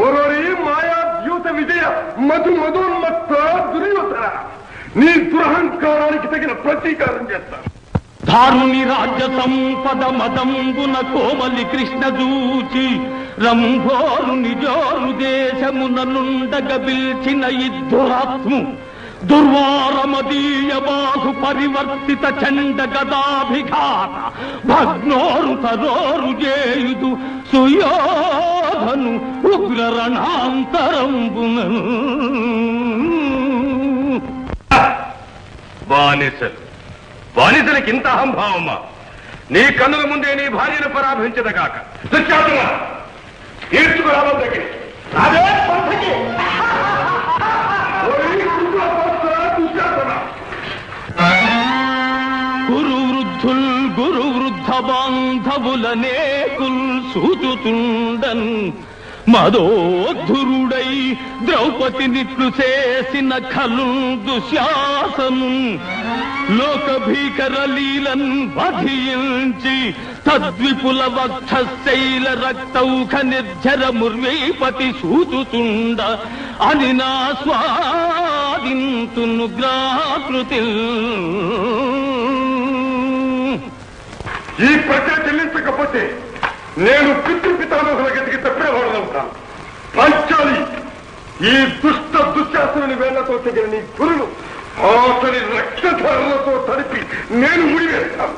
ఓరోరి మాయా ద్యూత విజయ మధుమధోన్మత్త దుర్యోధన, నీ దురహంకారానికి తగిన ప్రతీకారం చేస్తా. దారుని రాజ్య సంపద మదంబున కోమలి కృష్ణ జూచి రంభోరు నిజోరు దేశమున నుండగ పిల్చిన ఇద్దురాత్ము దుర్వారమదీయ బాహు పరివర్తిత చండ గదాభిఘాత భగ్నోరు తరోరు జేయుదు సుయోధను ఉగ్ర రణాంతరంబునను. బానిసలకి ఇంత అహంభావమా? నీ కన్నుల ముందే నీ భార్యను పరాభించదగాక. దుశ్శాసన తీర్చుకురావం దగ్గర గురు వృద్ధుల్ గురు వృద్ధ బాంధవులనే కుల్ సూచుతుండన్ మదోద్ధురుడై ద్రౌపది నిట్లు చేసిన ఖలు దుశ్శాసను లోక భీకర లీలన్ వధించి తద్విపుల వక్షశైల రక్తౌఖ నిర్జర ముర్వీపతి సూచుతుండ అని నా స్వాదింతును గ్రాకృతి. ఈ ప్రజ చెల్లించకపోతే నేను పితృపితామహుల గతికి తప్పినవాడవుతాను. పంచాలి, ఈ దుష్ట దుశ్శాసనుని వేళ్లతో తెగిన నీ గురులు అతని రక్తధారలతో తడిపి నేను ముడివేస్తాను.